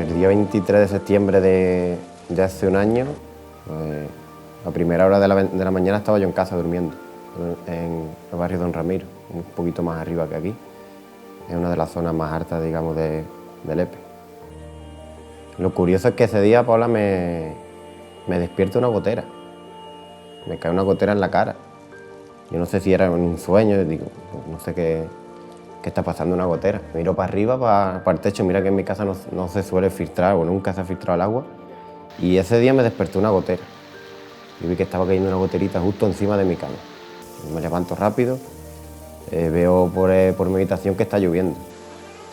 el día 23 de septiembre de hace un año, pues, a primera hora de la mañana estaba yo en casa durmiendo, en el barrio Don Ramiro, un poquito más arriba que aquí. Es una de las zonas más altas, digamos, de Lepe. Lo curioso es que ese día, Paula, me despierta una gotera. Me cae una gotera en la cara. Yo no sé si era un sueño, digo, no sé qué está pasando, una gotera. Miro para arriba, para el techo, mira que en mi casa no se suele filtrar o nunca se ha filtrado el agua. Y ese día me despertó una gotera. Yo vi que estaba cayendo una goterita justo encima de mi cama. Me levanto rápido, veo por mi habitación que está lloviendo.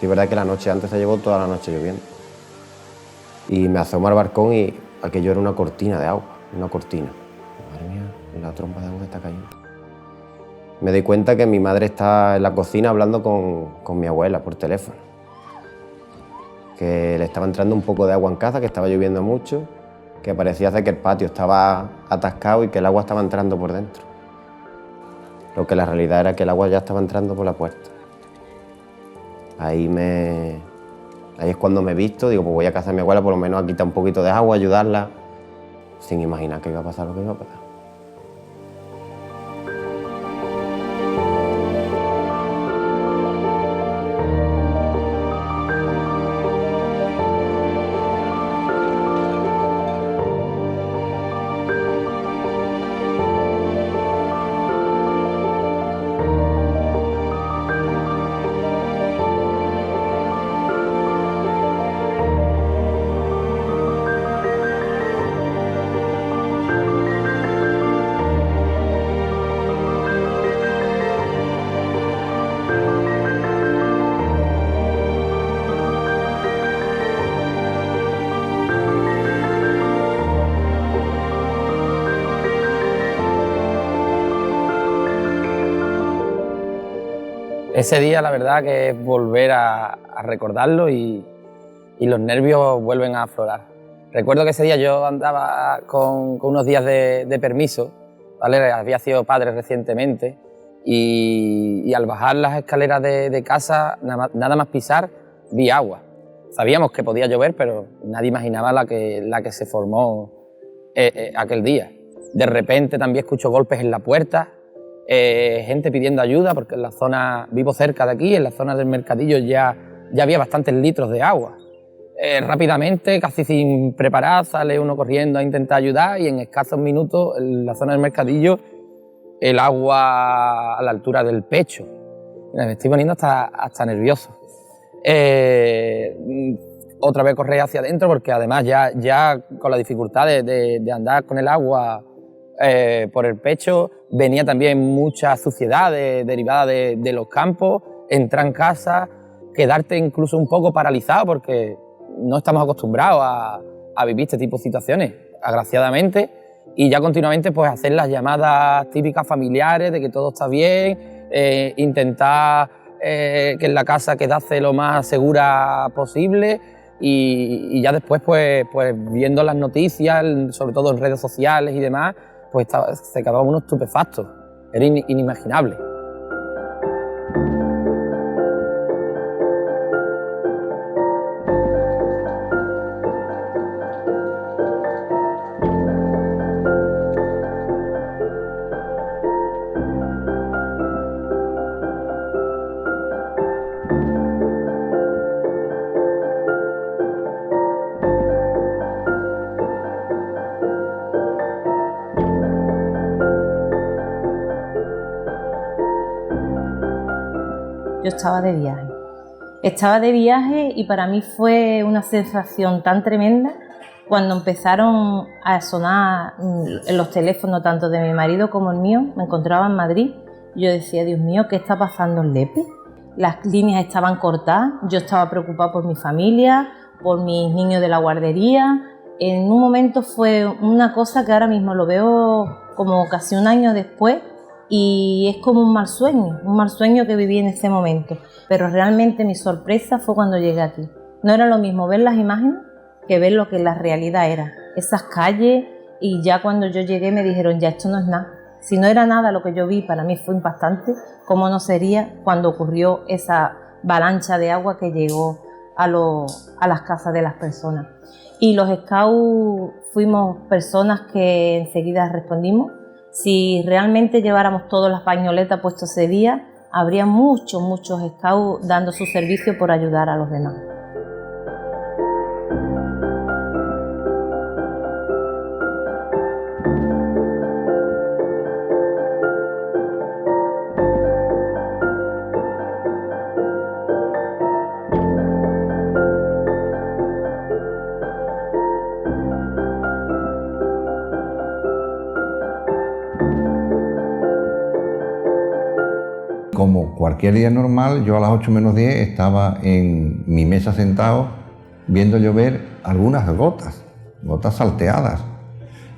Sí, es verdad que la noche antes se llevó toda la noche lloviendo. Y me asomo al balcón y aquello era una cortina de agua, una cortina. Madre mía, la tromba de agua está cayendo. Me doy cuenta que mi madre está en la cocina hablando con mi abuela por teléfono. Que le estaba entrando un poco de agua en casa, que estaba lloviendo mucho, que parecía ser que el patio estaba atascado y que el agua estaba entrando por dentro. Lo que la realidad era que el agua ya estaba entrando por la puerta. Ahí es cuando me he visto, digo, pues voy a casa de mi abuela por lo menos a quitar un poquito de agua, ayudarla, sin imaginar que iba a pasar lo que iba a pasar. Ese día, la verdad, que es volver a recordarlo y los nervios vuelven a aflorar. Recuerdo que ese día yo andaba con unos días de permiso, ¿vale? Había sido padre recientemente y al bajar las escaleras de casa, nada más pisar, vi agua. Sabíamos que podía llover, pero nadie imaginaba la que se formó aquel día. De repente también escucho golpes en la puerta, gente pidiendo ayuda, porque en la zona, vivo cerca de aquí, en la zona del mercadillo ya había bastantes litros de agua. Rápidamente, casi sin preparar, sale uno corriendo a intentar ayudar y en escasos minutos, en la zona del mercadillo, el agua a la altura del pecho. Me estoy poniendo hasta nervioso. Otra vez correr hacia adentro porque además ya con la dificultad de andar con el agua por el pecho, venía también mucha suciedad derivada de los campos, entrar en casa, quedarte incluso un poco paralizado porque no estamos acostumbrados a vivir este tipo de situaciones, agraciadamente, y ya continuamente pues hacer las llamadas típicas familiares de que todo está bien, intentar que en la casa quedase lo más segura posible y ya después pues viendo las noticias, sobre todo en redes sociales y demás, pues se quedaba uno estupefacto, era inimaginable. Yo estaba de viaje. Estaba de viaje y para mí fue una sensación tan tremenda cuando empezaron a sonar en los teléfonos tanto de mi marido como el mío. Me encontraba en Madrid y yo decía, Dios mío, ¿qué está pasando en Lepe? Las líneas estaban cortadas, yo estaba preocupada por mi familia, por mis niños de la guardería. En un momento fue una cosa que ahora mismo lo veo como casi un año después y es como un mal sueño que viví en ese momento. Pero realmente mi sorpresa fue cuando llegué aquí. No era lo mismo ver las imágenes que ver lo que la realidad era. Esas calles, y ya cuando yo llegué me dijeron, ya esto no es nada. Si no era nada lo que yo vi, para mí fue impactante, ¿cómo no sería cuando ocurrió esa avalancha de agua que llegó a las casas de las personas. Y los scouts fuimos personas que enseguida respondimos. Si realmente lleváramos todas las pañoletas puestas ese día, habría muchos scouts dando su servicio por ayudar a los demás. Como cualquier día normal, yo a las 8 menos 10 estaba en mi mesa sentado viendo llover algunas gotas salteadas,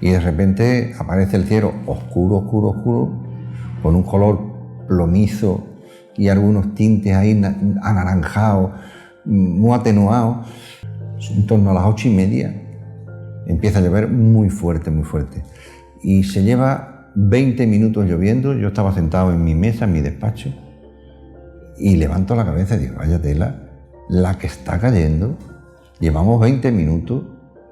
y de repente aparece el cielo oscuro, con un color plomizo y algunos tintes ahí anaranjados, muy atenuados. En torno a las 8:30 empieza a llover muy fuerte, y se lleva 20 minutos lloviendo. Yo estaba sentado en mi mesa, en mi despacho, y levanto la cabeza y digo, vaya tela, la que está cayendo, llevamos 20 minutos,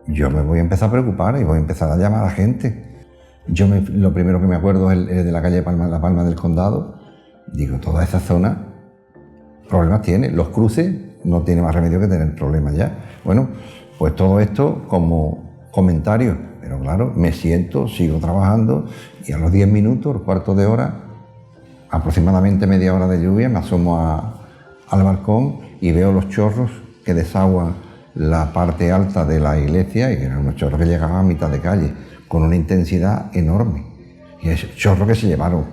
yo me voy a empezar a preocupar y voy a empezar a llamar a la gente. Lo primero que me acuerdo es el de la calle La Palma del Condado. Digo, toda esa zona problemas tiene, los cruces no tiene más remedio que tener problemas ya. Bueno, pues todo esto como comentario, pero claro, me siento, sigo trabajando, y a los 10 minutos, cuarto de hora, aproximadamente media hora de lluvia, me asomo al balcón y veo los chorros que desaguan la parte alta de la iglesia, y eran unos chorros que llegaban a mitad de calle, con una intensidad enorme. Y es chorros que se llevaron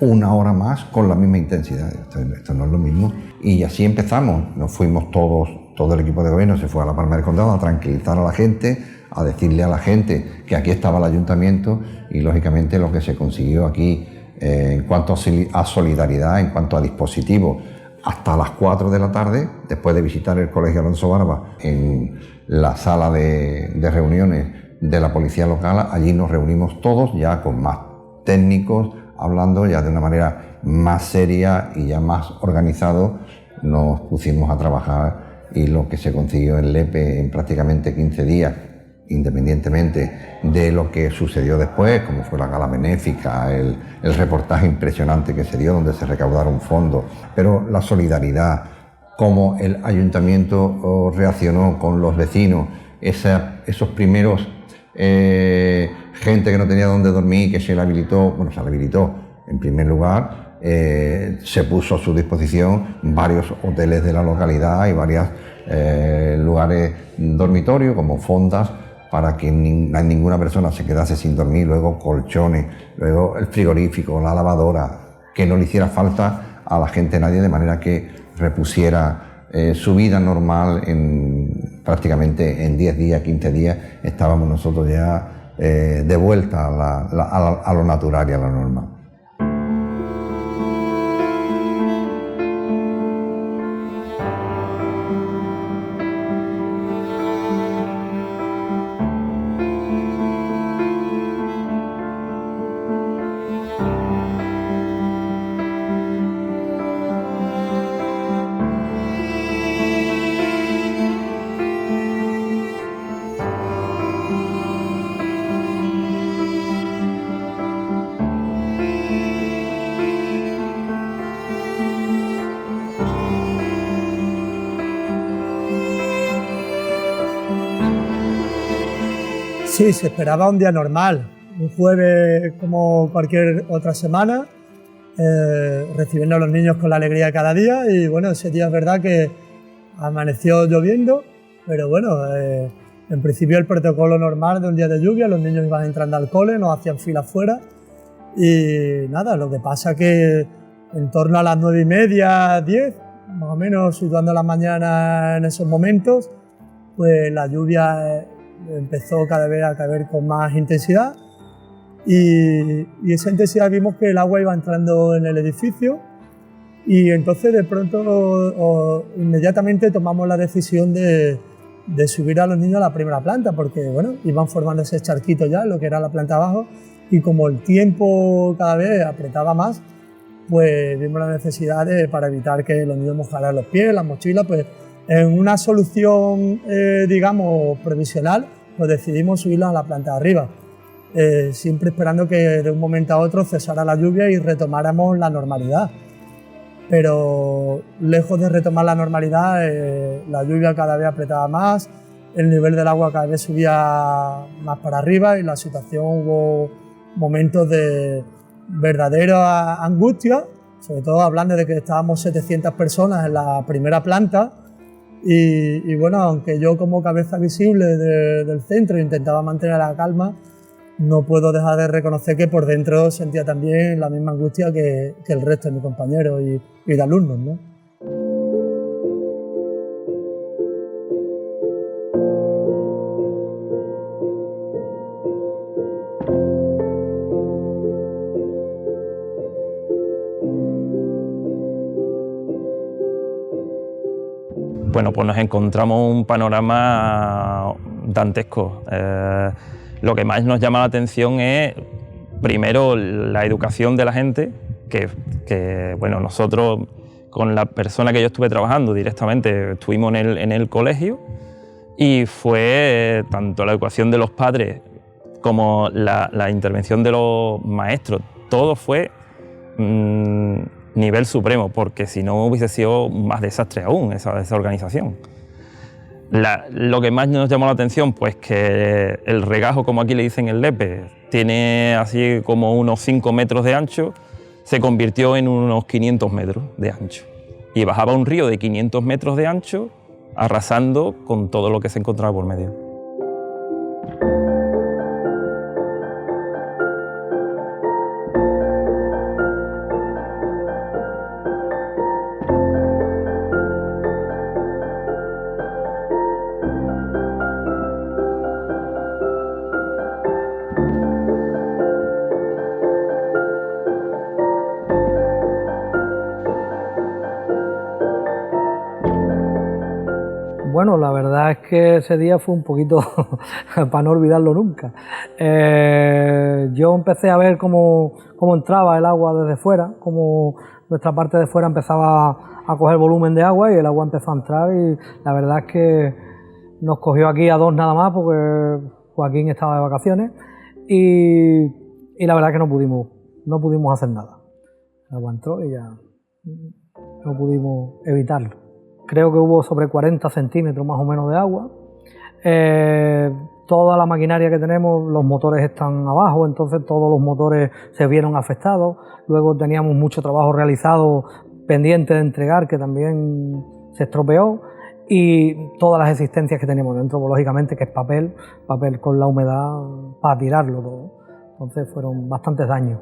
una hora más con la misma intensidad. Esto no es lo mismo. Y así empezamos. Nos fuimos todo el equipo de gobierno se fue a La Palma del Condado a tranquilizar a la gente, a decirle a la gente que aquí estaba el ayuntamiento, y lógicamente lo que se consiguió aquí en cuanto a solidaridad, en cuanto a dispositivos, hasta las 4 de la tarde, después de visitar el Colegio Alonso Barba en la sala de reuniones de la policía local, allí nos reunimos todos ya con más técnicos, hablando ya de una manera más seria y ya más organizado. Nos pusimos a trabajar, y lo que se consiguió en Lepe en prácticamente 15 días, independientemente de lo que sucedió después, como fue la gala benéfica, el reportaje impresionante que se dio, donde se recaudaron fondos, pero la solidaridad, cómo el ayuntamiento reaccionó con los vecinos, esos primeros gente que no tenía dónde dormir, que se le habilitó en primer lugar, se puso a su disposición varios hoteles de la localidad y varios lugares dormitorios como fondas, para que ninguna persona se quedase sin dormir, luego colchones, luego el frigorífico, la lavadora, que no le hiciera falta a la gente nadie, de manera que repusiera su vida normal. Prácticamente en 10 días, 15 días, estábamos nosotros ya de vuelta a lo natural y a lo normal. Sí, se esperaba un día normal, un jueves como cualquier otra semana, recibiendo a los niños con la alegría de cada día. Y bueno, ese día es verdad que amaneció lloviendo, pero bueno, en principio el protocolo normal de un día de lluvia, los niños iban entrando al cole, nos hacían fila afuera, y nada, lo que pasa que en torno a las 9:30, 10, más o menos, situando la mañana en esos momentos, pues la lluvia empezó cada vez a caer con más intensidad, y esa intensidad vimos que el agua iba entrando en el edificio, y entonces de pronto inmediatamente tomamos la decisión de subir a los niños a la primera planta, porque bueno, iban formando ese charquito ya, lo que era la planta abajo, y como el tiempo cada vez apretaba más, pues vimos la necesidad para evitar que los niños mojaran los pies, las mochilas, pues En una solución, digamos, provisional, pues decidimos subirlos a la planta de arriba, siempre esperando que de un momento a otro cesara la lluvia y retomáramos la normalidad. Pero lejos de retomar la normalidad, la lluvia cada vez apretaba más, el nivel del agua cada vez subía más para arriba y la situación, hubo momentos de verdadera angustia, sobre todo hablando de que estábamos 700 personas en la primera planta y bueno, aunque yo como cabeza visible del centro intentaba mantener la calma, no puedo dejar de reconocer que por dentro sentía también la misma angustia que el resto de mis compañeros y de alumnos, ¿no? Bueno, pues nos encontramos un panorama dantesco. Lo que más nos llama la atención es, primero, la educación de la gente, que bueno, nosotros, con la persona que yo estuve trabajando directamente, estuvimos en el colegio y fue tanto la educación de los padres como la intervención de los maestros, todo fue nivel supremo, porque si no hubiese sido más desastre aún esa organización. Lo que más nos llamó la atención, pues que el regajo, como aquí le dicen el Lepe, tiene así como unos 5 metros de ancho, se convirtió en unos 500 metros de ancho. Y bajaba un río de 500 metros de ancho, arrasando con todo lo que se encontraba por medio. Bueno, la verdad es que ese día fue un poquito para no olvidarlo nunca. Yo empecé a ver cómo entraba el agua desde fuera, cómo nuestra parte de fuera empezaba a coger volumen de agua y el agua empezó a entrar, y la verdad es que nos cogió aquí a dos nada más porque Joaquín estaba de vacaciones y la verdad es que no pudimos hacer nada. El agua entró y ya no pudimos evitarlo. Creo que hubo sobre 40 centímetros más o menos de agua. Toda la maquinaria que tenemos, los motores están abajo, entonces todos los motores se vieron afectados. Luego teníamos mucho trabajo realizado pendiente de entregar, que también se estropeó. Y todas las existencias que teníamos dentro, pues, lógicamente, que es papel con la humedad para tirarlo todo. Entonces fueron bastantes daños.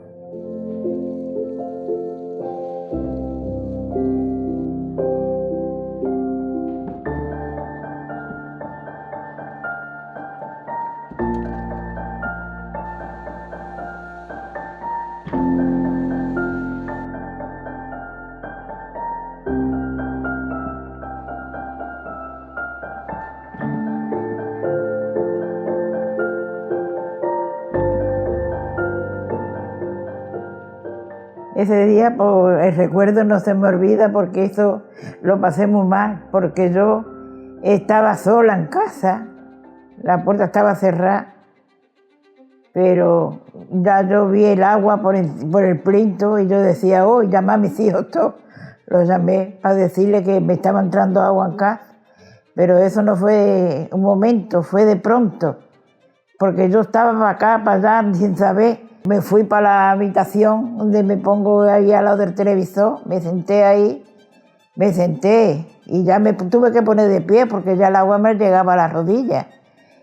Ese día, pues, el recuerdo no se me olvida porque eso lo pasé muy mal, porque yo estaba sola en casa, la puerta estaba cerrada, pero ya yo vi el agua por el plinto y yo decía, oh, llamé a mis hijos todos, los llamé para decirle que me estaba entrando agua en casa, pero eso no fue un momento, fue de pronto, porque yo estaba para acá, para allá, sin saber. Me fui para la habitación donde me pongo ahí al lado del televisor, me senté ahí, y ya me tuve que poner de pie porque ya el agua me llegaba a las rodillas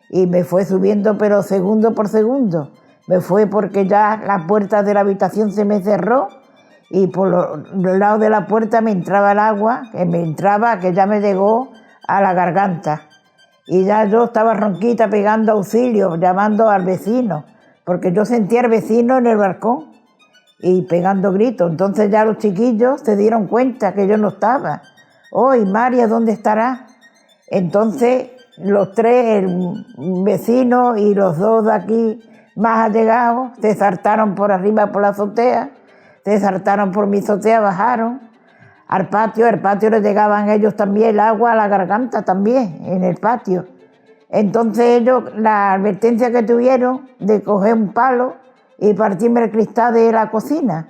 y me fue subiendo pero segundo por segundo. Me fue porque ya la puerta de la habitación se me cerró y por los lados de la puerta me entraba el agua, que ya me llegó a la garganta. Y ya yo estaba ronquita pegando auxilio, llamando al vecino, porque yo sentía al vecino en el balcón y pegando gritos. Entonces ya los chiquillos se dieron cuenta que yo no estaba. Oh, ¿y María dónde estará? Entonces los tres, el vecino y los dos de aquí más allegados, se saltaron por arriba por la azotea, se saltaron por mi azotea, bajaron al patio. El patio le llegaban ellos también el agua a la garganta también, en el patio. Entonces ellos, la advertencia que tuvieron de coger un palo y partirme el cristal de la cocina.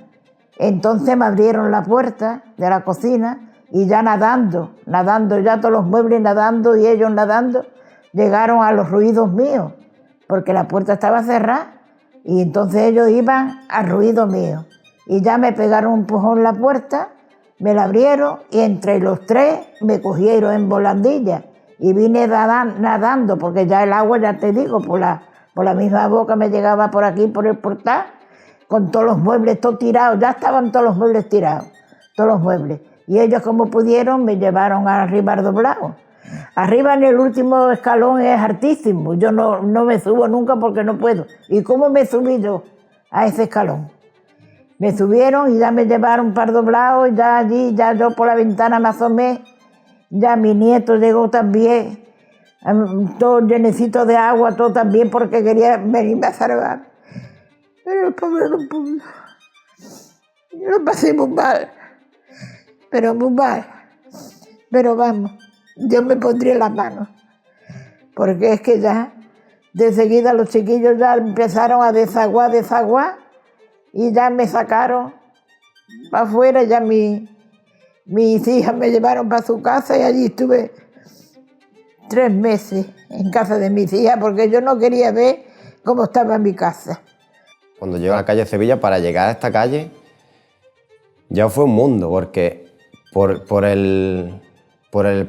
Entonces me abrieron la puerta de la cocina y ya nadando, ya todos los muebles nadando y ellos nadando, llegaron a los ruidos míos, porque la puerta estaba cerrada y entonces ellos iban al ruido mío. Y ya me pegaron un empujón en la puerta, me la abrieron y entre los tres me cogieron en volandilla y vine nadando, porque ya el agua, ya te digo, por la misma boca me llegaba por aquí, por el portal, con todos los muebles todos tirados, ya estaban todos los muebles tirados, todos los muebles. Y ellos como pudieron me llevaron arriba al doblado. Arriba en el último escalón es altísimo, yo no me subo nunca porque no puedo. ¿Y cómo me subí yo a ese escalón? Me subieron y ya me llevaron para el doblado y ya allí, ya yo por la ventana me asomé, ya mi nieto llegó también, todo llenecito de agua, todo también porque quería venirme a salvar. Pero el pobre no pudo. Yo lo pasé muy mal, pero muy mal. Pero vamos, yo me pondría las manos, porque es que ya, de seguida los chiquillos ya empezaron a desaguar, y ya me sacaron para afuera, ya mis hijas me llevaron para su casa y allí estuve 3 meses en casa de mis hijas, porque yo no quería ver cómo estaba mi casa. Cuando llego a la calle Sevilla, para llegar a esta calle, ya fue un mundo, porque por el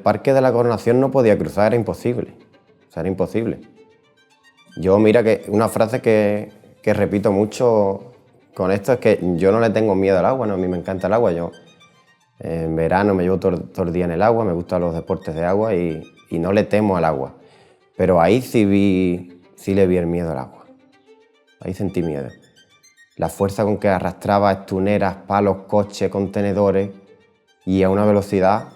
Parque de la Coronación no podía cruzar, era imposible. O sea, era imposible. Yo, mira, que una frase que repito mucho con esto es que yo no le tengo miedo al agua, no, a mí me encanta el agua. Yo en verano me llevo todo el día en el agua, me gustan los deportes de agua y no le temo al agua. Pero ahí sí le vi el miedo al agua. Ahí sentí miedo. La fuerza con que arrastraba estuneras, palos, coches, contenedores y a una velocidad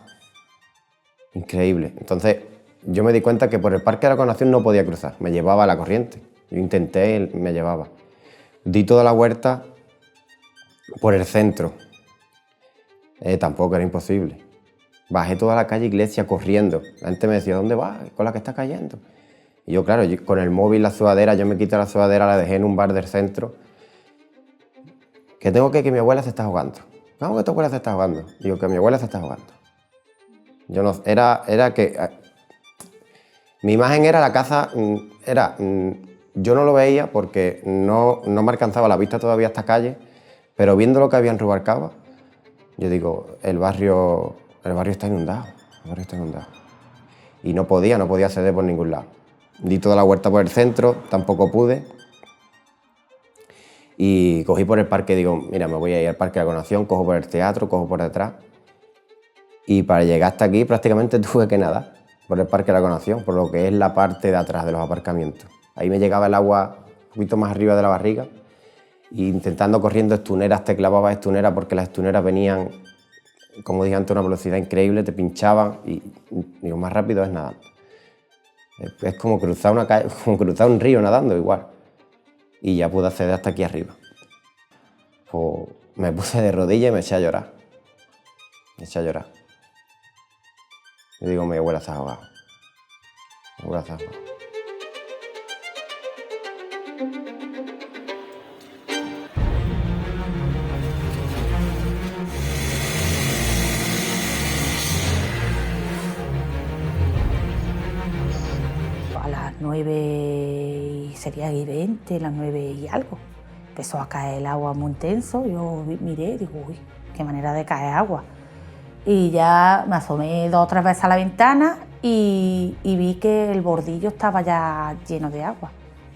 increíble. Entonces yo me di cuenta que por el Parque de la Coronación no podía cruzar, me llevaba a la corriente. Yo intenté y me llevaba. Di toda la vuelta por el centro. Tampoco, era imposible. Bajé toda la calle Iglesia corriendo. La gente me decía, ¿dónde vas? Con la que está cayendo. Y yo, claro, con el móvil, la sudadera, yo me quité la sudadera, la dejé en un bar del centro. Que tengo que mi abuela se está ahogando. ¿Cómo que tu abuela se está ahogando? Digo, que mi abuela se está ahogando. Yo no, era que... mi imagen era la casa, yo no lo veía porque no me alcanzaba la vista todavía a esta calle, pero viendo lo que había en Rubalcaba, yo digo, el barrio está inundado, Y no podía acceder por ningún lado. Di toda la vuelta por el centro, tampoco pude. Y cogí por el parque, digo, mira, me voy a ir al Parque de la Coronación, cojo por el teatro, cojo por detrás. Y para llegar hasta aquí prácticamente tuve que nadar por el Parque de la Coronación, por lo que es la parte de atrás de los aparcamientos. Ahí me llegaba el agua un poquito más arriba de la barriga e intentando corriendo estuneras, te clavaba estuneras porque las estuneras venían, como dije antes, a una velocidad increíble, te pinchaban y digo, más rápido es nadando. Es como cruzar una calle, como cruzar un río nadando igual. Y ya pude acceder hasta aquí arriba. Pues me puse de rodillas y me eché a llorar. Yo digo, mi abuela se ha ahogado. Mi abuela se ha ahogado. A las 9 sería 20, las 9 y algo. Empezó a caer el agua muy intenso, yo miré y digo, uy, qué manera de caer agua. Y ya me asomé 2 o 3 veces a la ventana y vi que el bordillo estaba ya lleno de agua,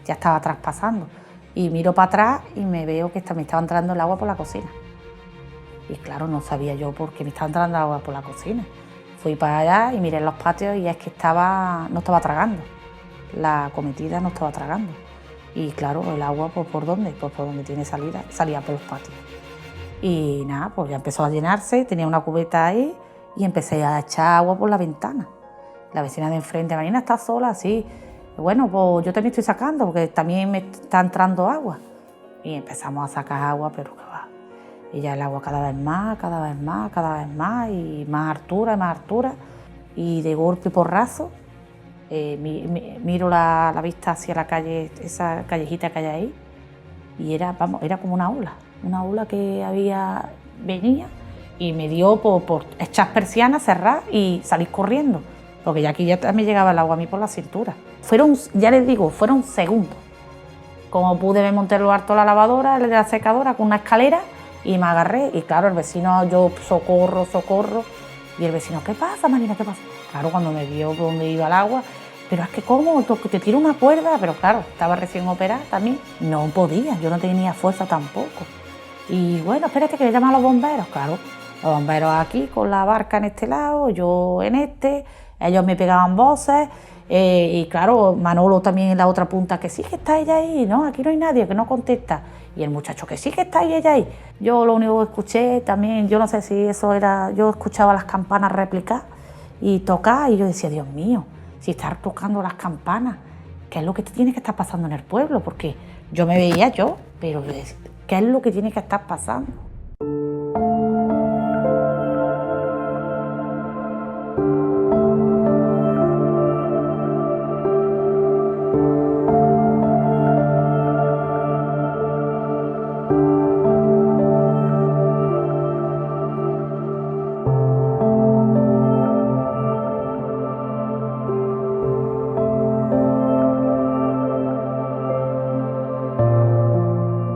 ya estaba traspasando. Y miro para atrás y me veo que me estaba entrando el agua por la cocina. Y claro, no sabía yo por qué me estaba entrando agua por la cocina. Fui para allá y miré en los patios y es que no estaba tragando. La cometida no estaba tragando. Y claro, el agua, pues ¿por dónde? Pues por donde tiene salida, salía por los patios. Y nada, pues ya empezó a llenarse, tenía una cubeta ahí y empecé a echar agua por la ventana. La vecina de enfrente, Marina, ¿estás sola? Sí. Bueno, pues yo también estoy sacando porque también me está entrando agua. Y empezamos a sacar agua, pero que va. Y ya el agua cada vez más, cada vez más, cada vez más, y más altura, y de golpe porrazo miro la vista hacia la calle, esa callejita que hay ahí, y era como una ola que venía y me dio por echar persianas, cerrar y salir corriendo, porque ya aquí ya me llegaba el agua a mí por la cintura. Ya les digo, fueron segundos. Como pude, me monté lo alto de la lavadora, de la secadora, con una escalera, y me agarré, y claro, el vecino, yo socorro, y el vecino, ¿qué pasa, Marina, qué pasa? Claro, cuando me vio por dónde iba el agua, pero es que ¿cómo? Te tiro una cuerda, pero claro, estaba recién operada también, no podía, yo no tenía fuerza tampoco. Y bueno, espérate que le llaman a los bomberos, claro, los bomberos aquí con la barca en este lado, yo en este, ellos me pegaban voces, y claro, Manolo también en la otra punta, que sí que está ella ahí, no, aquí no hay nadie, que no contesta. Y el muchacho, que sí que está ahí ella ahí. Yo lo único que escuché también, yo no sé si eso era, yo escuchaba las campanas replicar y tocar, y yo decía, Dios mío, si estar tocando las campanas, ¿qué es lo que tiene que estar pasando en el pueblo? Porque yo me veía yo, pero ¿qué es lo que tiene que estar pasando?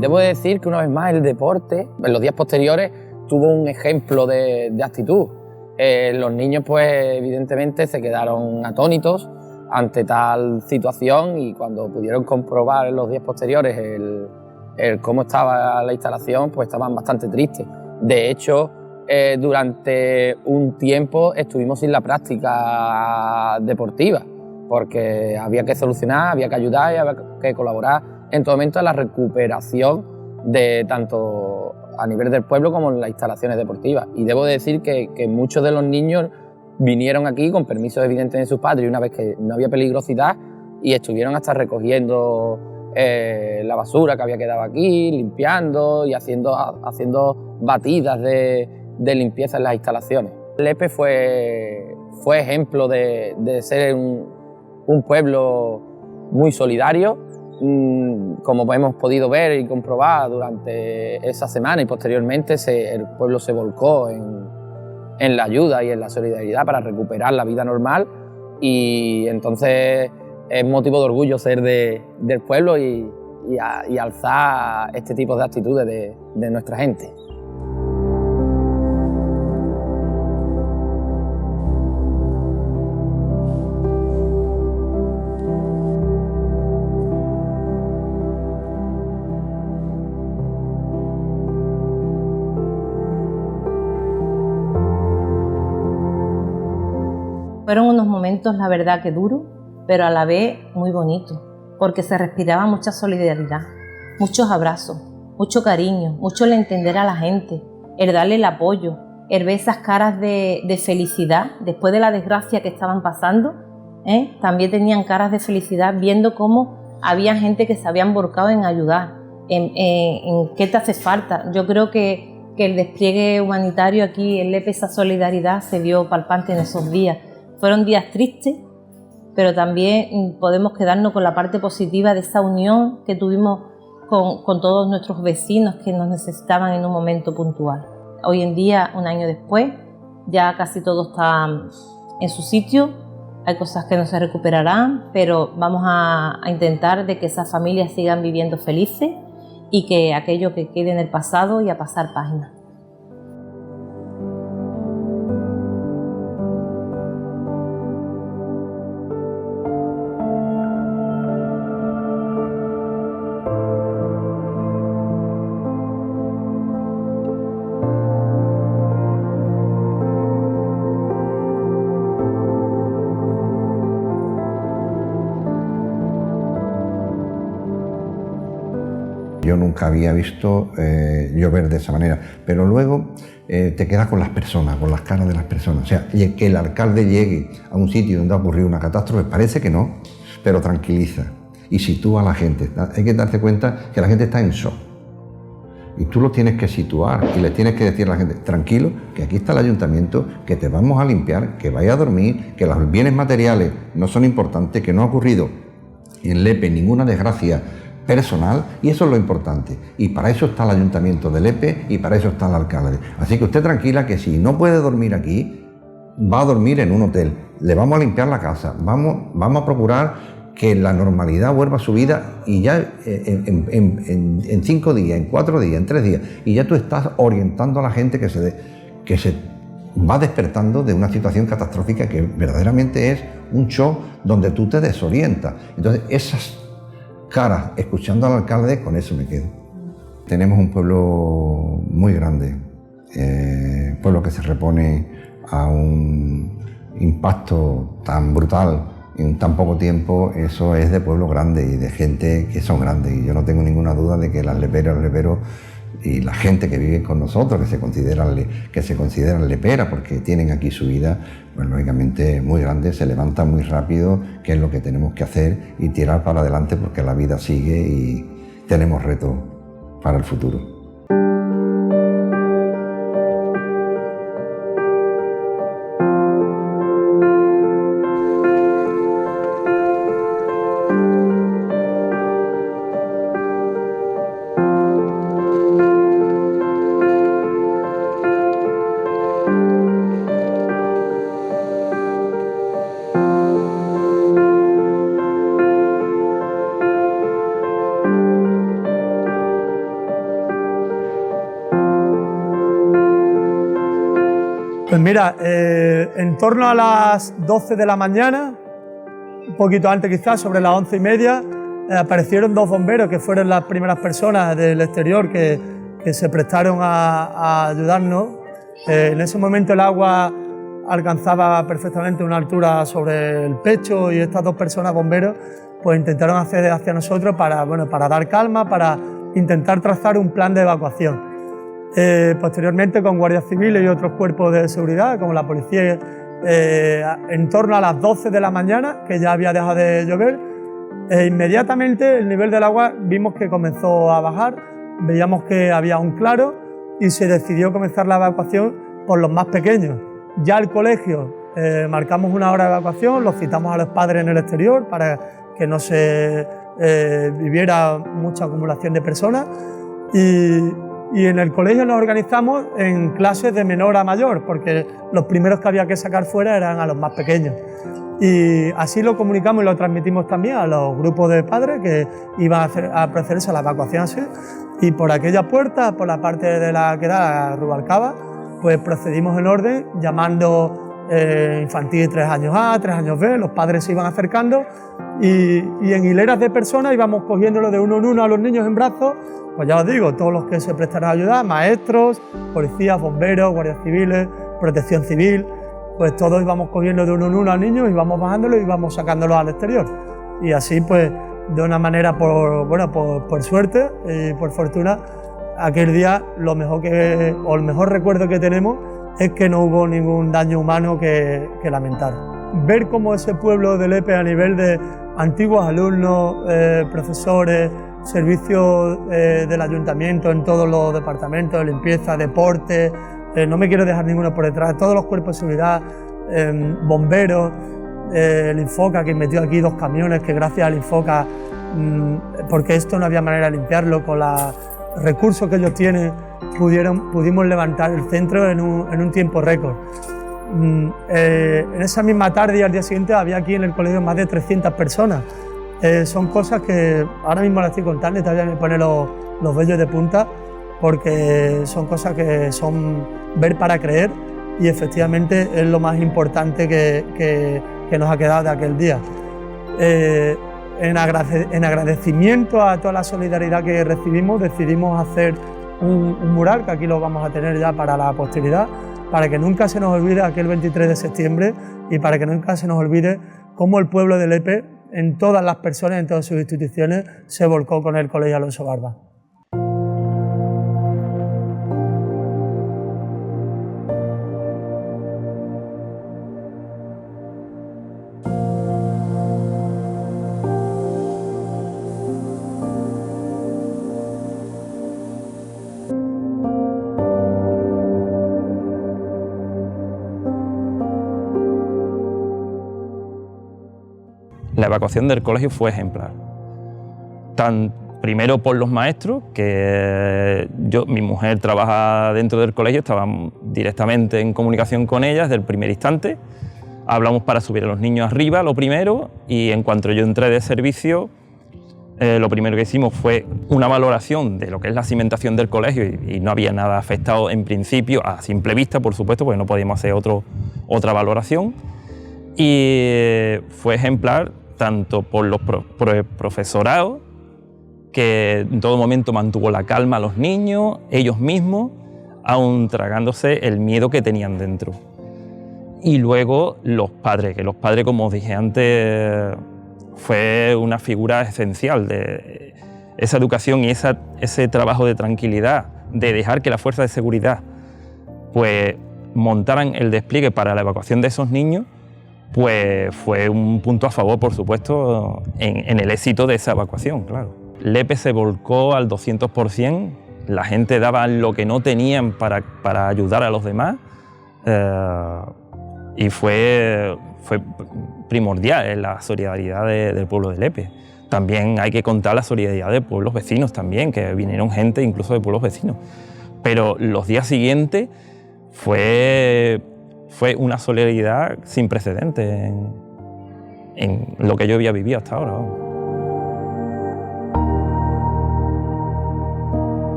Debo decir que una vez más el deporte, en los días posteriores, tuvo un ejemplo de actitud. Los niños, pues evidentemente, se quedaron atónitos ante tal situación, y cuando pudieron comprobar en los días posteriores el cómo estaba la instalación, pues estaban bastante tristes. De hecho, durante un tiempo estuvimos sin la práctica deportiva, porque había que solucionar, había que ayudar y había que colaborar en todo momento a la recuperación de tanto a nivel del pueblo como en las instalaciones deportivas. Y debo decir que muchos de los niños vinieron aquí con permisos evidentes de sus padres, y una vez que no había peligrosidad, y estuvieron hasta recogiendo la basura que había quedado aquí, limpiando y haciendo batidas de limpieza en las instalaciones. Lepe fue ejemplo de ser un pueblo muy solidario, como hemos podido ver y comprobar durante esa semana, y posteriormente el pueblo se volcó en la ayuda y en la solidaridad para recuperar la vida normal, y entonces es motivo de orgullo ser del pueblo y alzar este tipo de actitudes de nuestra gente. Fueron unos momentos, la verdad, que duros, pero a la vez muy bonitos, porque se respiraba mucha solidaridad, muchos abrazos, mucho cariño, mucho el entender a la gente, el darle el apoyo, el ver esas caras de felicidad después de la desgracia que estaban pasando, también tenían caras de felicidad viendo cómo había gente que se habían volcado en ayudar, en qué te hace falta. Yo creo que el despliegue humanitario aquí en Lepe, esa solidaridad se vio palpante en esos días. Fueron días tristes, pero también podemos quedarnos con la parte positiva de esa unión que tuvimos con todos nuestros vecinos que nos necesitaban en un momento puntual. Hoy en día, un año después, ya casi todo está en su sitio, hay cosas que no se recuperarán, pero vamos a intentar de que esas familias sigan viviendo felices y que aquello que quede en el pasado y a pasar página. Yo nunca había visto llover de esa manera, pero luego te quedas con las personas, con las caras de las personas. O sea, que el alcalde llegue a un sitio donde ha ocurrido una catástrofe, parece que no, pero tranquiliza y sitúa a la gente. Hay que darse cuenta que la gente está en shock. Y tú lo tienes que situar y le tienes que decir a la gente, tranquilo, que aquí está el ayuntamiento, que te vamos a limpiar, que vaya a dormir, que los bienes materiales no son importantes, que no ha ocurrido en Lepe ninguna desgracia personal, y eso es lo importante. Y para eso está el ayuntamiento de Lepe y para eso está el alcalde. Así que usted tranquila, que si no puede dormir aquí, va a dormir en un hotel. Le vamos a limpiar la casa, vamos a procurar que la normalidad vuelva a su vida, y ya en 5 días, en 4 días, en 3 días, y ya tú estás orientando a la gente que se va despertando de una situación catastrófica que verdaderamente es un shock donde tú te desorientas. Entonces, esas caras, escuchando al alcalde, con eso me quedo. Tenemos un pueblo muy grande, pueblo que se repone a un impacto tan brutal en tan poco tiempo. Eso es de pueblo grande y de gente que son grandes, y yo no tengo ninguna duda de que las leperas, los leperos y la gente que vive con nosotros, que se consideran leperas porque tienen aquí su vida, pues lógicamente muy grande, se levantan muy rápido, que es lo que tenemos que hacer, y tirar para adelante porque la vida sigue y tenemos retos para el futuro. Pues mira, en torno a las 12 de la mañana, un poquito antes quizás, sobre las 11:30, aparecieron 2 bomberos que fueron las primeras personas del exterior que se prestaron a ayudarnos. En ese momento el agua alcanzaba perfectamente una altura sobre el pecho, y estas 2 personas bomberos pues intentaron acceder hacia nosotros para dar calma, para intentar trazar un plan de evacuación. Posteriormente, con guardias civiles y otros cuerpos de seguridad, como la policía, en torno a las 12 de la mañana, que ya había dejado de llover, inmediatamente el nivel del agua vimos que comenzó a bajar, veíamos que había un claro y se decidió comenzar la evacuación por los más pequeños. Ya el colegio, marcamos una hora de evacuación, los citamos a los padres en el exterior para que no se viviera mucha acumulación de personas, y en el colegio nos organizamos en clases de menor a mayor, porque los primeros que había que sacar fuera eran a los más pequeños. Y así lo comunicamos y lo transmitimos también a los grupos de padres que iban a procederse a la evacuación así. Y por aquella puerta, por la parte de la que da Rubalcaba, pues procedimos en orden, llamando infantil 3 años A, 3 años B, los padres se iban acercando y en hileras de personas íbamos cogiéndolo de uno en uno a los niños en brazos. Pues ya os digo, todos los que se prestaron a ayudar, maestros, policías, bomberos, guardias civiles, protección civil, pues todos íbamos cogiendo de uno en uno a niños, íbamos bajándolos y íbamos sacándolos al exterior. Y así, pues, de una manera, por suerte y por fortuna, aquel día el mejor recuerdo que tenemos es que no hubo ningún daño humano que lamentar. Ver cómo ese pueblo de Lepe, a nivel de antiguos alumnos, profesores, servicios del ayuntamiento en todos los departamentos, limpieza, deporte, no me quiero dejar ninguno por detrás, todos los cuerpos de seguridad, bomberos, el Infoca, que metió aquí 2 camiones, que gracias al Infoca, porque esto no había manera de limpiarlo, con los recursos que ellos tienen, pudimos levantar el centro en un tiempo récord. En esa misma tarde y al día siguiente había aquí en el colegio más de 300 personas. Son cosas que ahora mismo las estoy contando y todavía me pone los vellos de punta, porque son cosas que son ver para creer, y efectivamente es lo más importante que nos ha quedado de aquel día. En agradecimiento a toda la solidaridad que recibimos, decidimos hacer un mural, que aquí lo vamos a tener ya para la posteridad, para que nunca se nos olvide aquel 23 de septiembre y para que nunca se nos olvide cómo el pueblo de Lepe, en todas las personas, en todas sus instituciones, se volcó con el Colegio Alonso Barba. La evacuación del colegio fue ejemplar. Primero por los maestros, que mi mujer trabaja dentro del colegio, estábamos directamente en comunicación con ella desde el primer instante. Hablamos para subir a los niños arriba, lo primero, y en cuanto yo entré de servicio, lo primero que hicimos fue una valoración de lo que es la cimentación del colegio y no había nada afectado en principio, a simple vista, por supuesto, porque no podíamos hacer otra valoración. Y fue ejemplar tanto por el profesorado, que en todo momento mantuvo la calma a los niños, ellos mismos, aún tragándose el miedo que tenían dentro. Y luego los padres, que los padres, como os dije antes, fue una figura esencial de esa educación y ese trabajo de tranquilidad, de dejar que la fuerza de seguridad pues montaran el despliegue para la evacuación de esos niños, pues fue un punto a favor, por supuesto, en el éxito de esa evacuación, claro. Lepe se volcó al 200%, la gente daba lo que no tenían para ayudar a los demás, y fue primordial la solidaridad del pueblo de Lepe. También hay que contar la solidaridad de pueblos vecinos también, que vinieron gente incluso de pueblos vecinos. Pero los días siguientes fue una solidaridad sin precedentes en lo que yo había vivido hasta ahora. Vamos.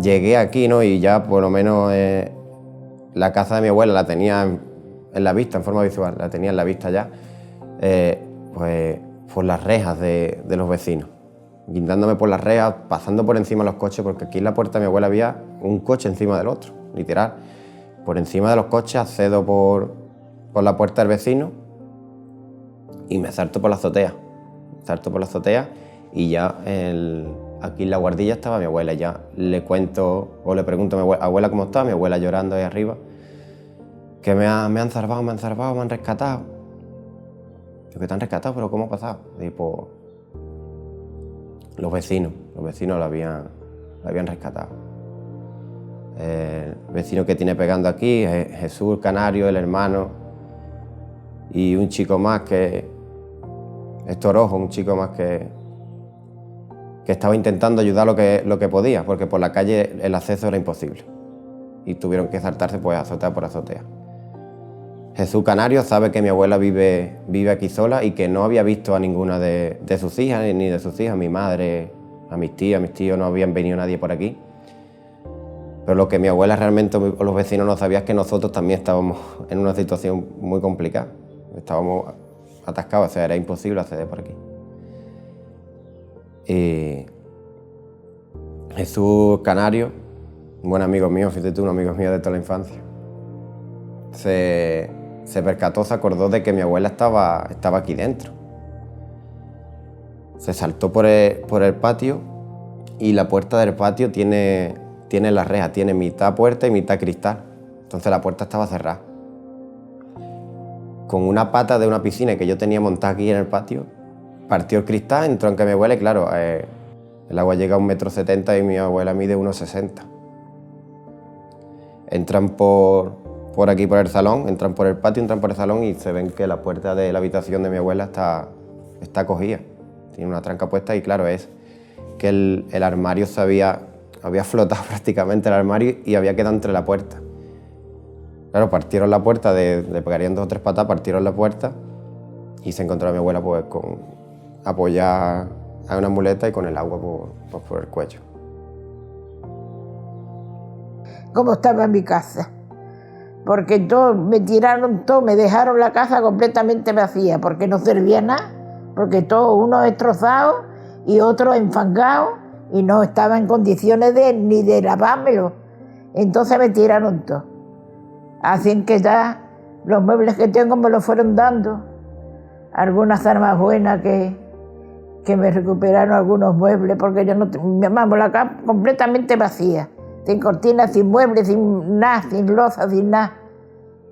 Llegué aquí, ¿no? Y ya por lo menos la casa de mi abuela la tenía en la vista, en forma visual, la tenía en la vista ya, pues por las rejas de los vecinos, guindándome por las rejas, pasando por encima de los coches, porque aquí en la puerta de mi abuela había un coche encima del otro, literal. Por encima de los coches accedo por la puerta del vecino y me salto por la azotea. Y ya aquí en la guardilla estaba mi abuela. Ya le cuento o le pregunto a mi abuela cómo está, mi abuela llorando ahí arriba, que me han salvado, me han rescatado. Yo, ¿que te han rescatado? ¿Pero cómo ha pasado? Y pues los vecinos la habían rescatado. El vecino que tiene pegando aquí, Jesús Canario, el hermano, y un chico más que es Torojo, un chico más que estaba intentando ayudar lo que podía, porque por la calle el acceso era imposible y tuvieron que saltarse pues azotea por azotea. Jesús Canario sabe que mi abuela vive aquí sola y que no había visto a ninguna de sus hijas ni de sus hijas, mi madre, a mis tíos no habían venido nadie por aquí. Pero lo que mi abuela realmente o los vecinos no sabían es que nosotros también estábamos en una situación muy complicada. Estábamos atascados, o sea, era imposible acceder por aquí. Y Jesús Canario, un buen amigo mío, fíjate tú, un amigo mío de toda la infancia, se percató, se acordó de que mi abuela estaba aquí dentro. Se saltó por el patio y la puerta del patio tiene la reja, tiene mitad puerta y mitad cristal. Entonces la puerta estaba cerrada. Con una pata de una piscina que yo tenía montada aquí en el patio, partió el cristal, entró en que mi abuela y claro, el agua llega a 1,70 m y mi abuela mide 1,60 m. Entran por aquí por el salón, entran por el patio, entran por el salón y se ven que la puerta de la habitación de mi abuela está cogida. Tiene una tranca puesta y claro, es que el armario había flotado prácticamente el armario y había quedado entre la puerta. Claro, partieron la puerta, le pegarían 2 o 3 patas, partieron la puerta y se encontró a mi abuela pues apoyada a una muleta y con el agua por el cuello. ¿Cómo estaba mi casa? Porque me tiraron todo, me dejaron la casa completamente vacía, porque no servía nada, porque todo, uno destrozado y otro enfangado, y no estaba en condiciones ni de lavármelo. Entonces me tiraron todo. Así que ya los muebles que tengo me los fueron dando. Algunas armas buenas que me recuperaron algunos muebles, porque yo no, vamos, la casa completamente vacía. sin cortinas, sin muebles, sin nada, sin loza, sin nada.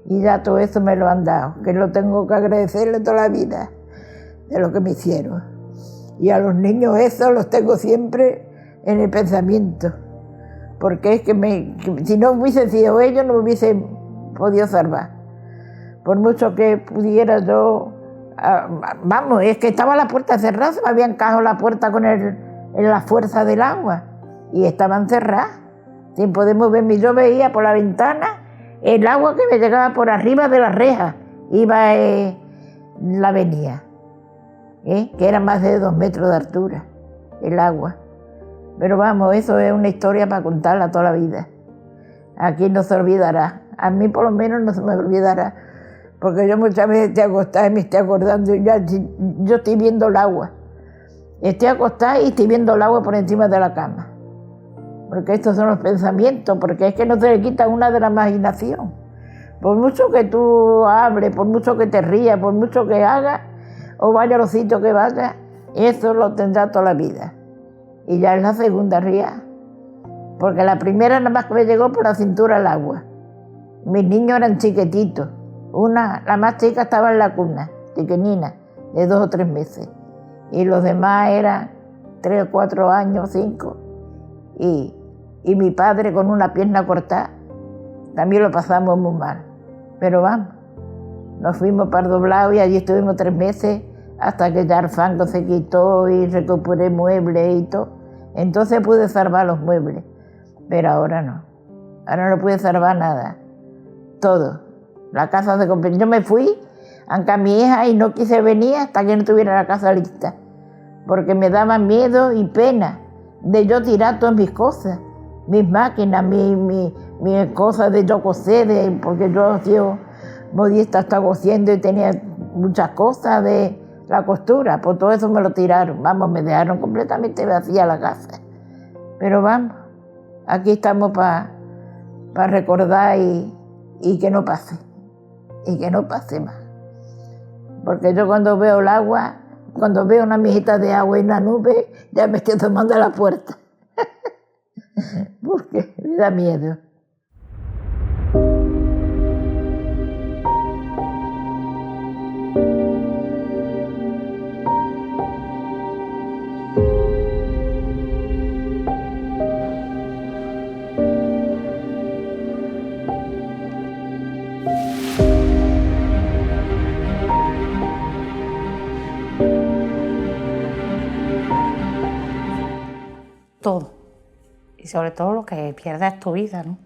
Y ya todo eso me lo han dado, que lo tengo que agradecerle toda la vida de lo que me hicieron. Y a los niños esos los tengo siempre en el pensamiento, porque es que si no hubiesen sido ellos no me hubiesen podido salvar. Por mucho que pudiera yo, vamos, es que estaba la puerta cerrada, se me habían encajado la puerta con la fuerza del agua y estaban cerradas, sin poder moverme. Yo veía por la ventana el agua que me llegaba por arriba de la reja, iba la avenida, que era más de 2 metros de altura, el agua. Pero vamos, eso es una historia para contarla toda la vida. Aquí no se olvidará, a mí por lo menos no se me olvidará, porque yo muchas veces estoy acostada y me estoy acordando, yo estoy viendo el agua. Estoy acostada y estoy viendo el agua por encima de la cama. Porque estos son los pensamientos, porque es que no se le quita una de la imaginación. Por mucho que tú hables, por mucho que te rías, por mucho que hagas, o vaya a los sitios que vayas, eso lo tendrá toda la vida. Y ya es la segunda ría, porque la primera nada más que me llegó por la cintura el agua. Mis niños eran chiquititos, la más chica estaba en la cuna, chiquinina, de 2 o 3 meses, y los demás eran 3 o 4 años, 5, y mi padre con una pierna cortada, también lo pasamos muy mal. Pero vamos, nos fuimos para Doblado y allí estuvimos 3 meses hasta que ya el fango se quitó y recuperé muebles y todo. Entonces pude salvar los muebles, pero ahora no pude salvar nada, todo. La casa se compró. Yo me fui a mi hija y no quise venir hasta que no tuviera la casa lista, porque me daba miedo y pena de yo tirar todas mis cosas, mis máquinas, mis cosas de yo coser, porque yo modista estaba cosiendo y tenía muchas cosas de la costura, por todo eso me lo tiraron, vamos, me dejaron completamente vacía la casa. Pero vamos, aquí estamos para recordar y que no pase, más. Porque yo cuando veo el agua, cuando veo una mijita de agua y una nube, ya me estoy tomando a la puerta. Porque me da miedo. Todo. Y sobre todo lo que pierdes es tu vida, ¿no?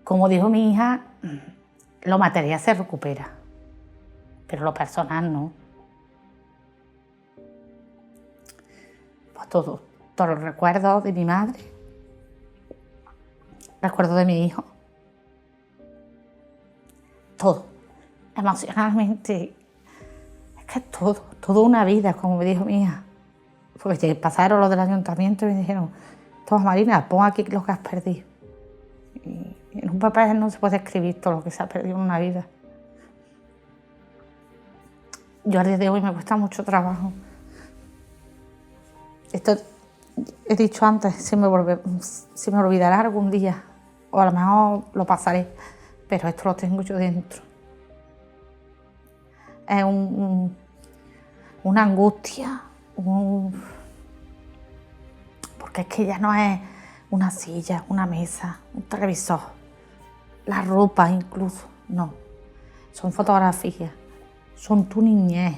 Como dijo mi hija, lo material se recupera, pero lo personal no. Pues todo. Todos los recuerdos de mi madre, recuerdos de mi hijo, todo. Emocionalmente, es que todo una vida, como me dijo mi hija. Porque pasaron los del ayuntamiento y me dijeron, toma Marina, pon aquí lo que has perdido. Y en un papel no se puede escribir todo lo que se ha perdido en una vida. Yo a día de hoy me cuesta mucho trabajo. Esto he dicho antes, se me olvidará algún día, o a lo mejor lo pasaré, pero esto lo tengo yo dentro. Es una angustia. Porque es que ya no es una silla, una mesa, un televisor, la ropa incluso, no. Son fotografías, son tu niñez,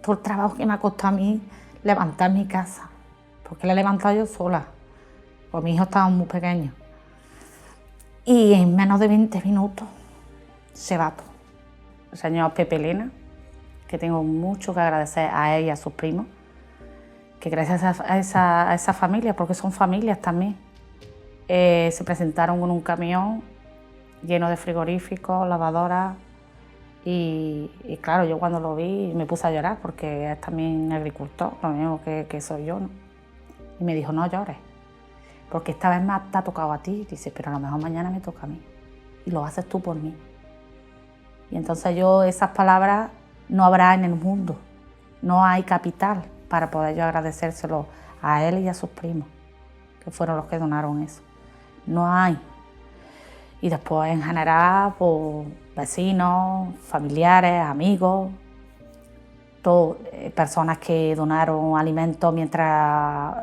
todo el trabajo que me ha costado a mí levantar mi casa, porque la he levantado yo sola, porque mis hijos estaban muy pequeños. Y en menos de 20 minutos se va todo. El señor Pepe Elena, que tengo mucho que agradecer a él y a sus primos, que gracias a esa familia, porque son familias también, se presentaron con un camión lleno de frigoríficos, lavadoras, y claro, yo cuando lo vi me puse a llorar, porque es también agricultor, lo mismo que soy yo, ¿no? Y me dijo, no llores, porque esta vez me ha tocado a ti, dice, pero a lo mejor mañana me toca a mí, y lo haces tú por mí. Y entonces yo, esas palabras no habrá en el mundo, no hay capital para poder yo agradecérselo a él y a sus primos, que fueron los que donaron eso. No hay. Y después en general, pues vecinos, familiares, amigos, personas que donaron alimentos mientras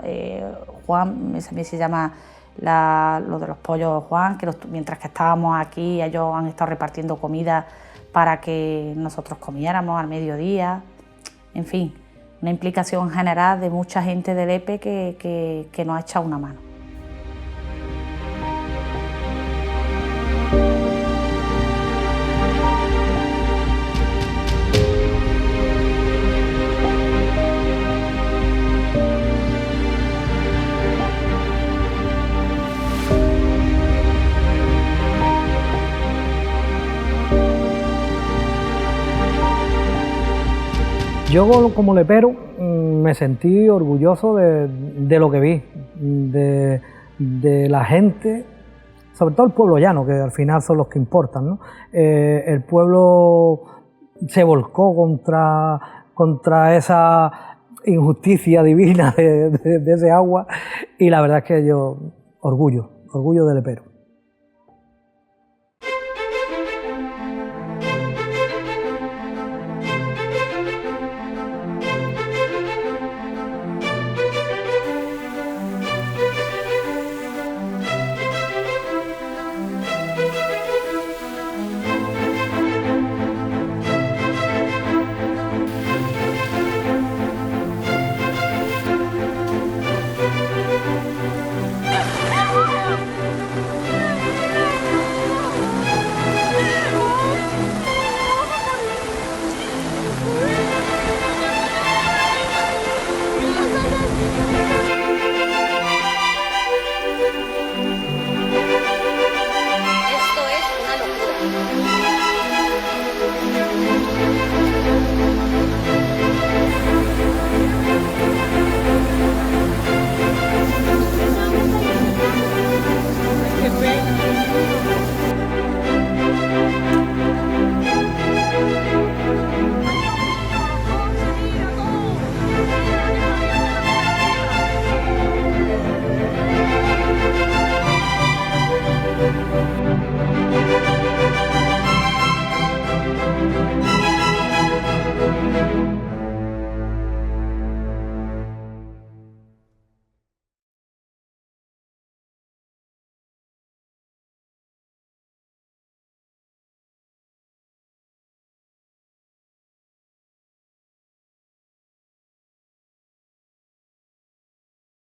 Juan, se llama lo de los pollos Juan, que mientras que estábamos aquí ellos han estado repartiendo comida para que nosotros comiéramos al mediodía. En fin, una implicación general de mucha gente del EPE que nos ha echado una mano. Yo como lepero me sentí orgulloso de lo que vi, de la gente, sobre todo el pueblo llano, que al final son los que importan, ¿no? El pueblo se volcó contra esa injusticia divina de ese agua y la verdad es que yo orgullo de lepero.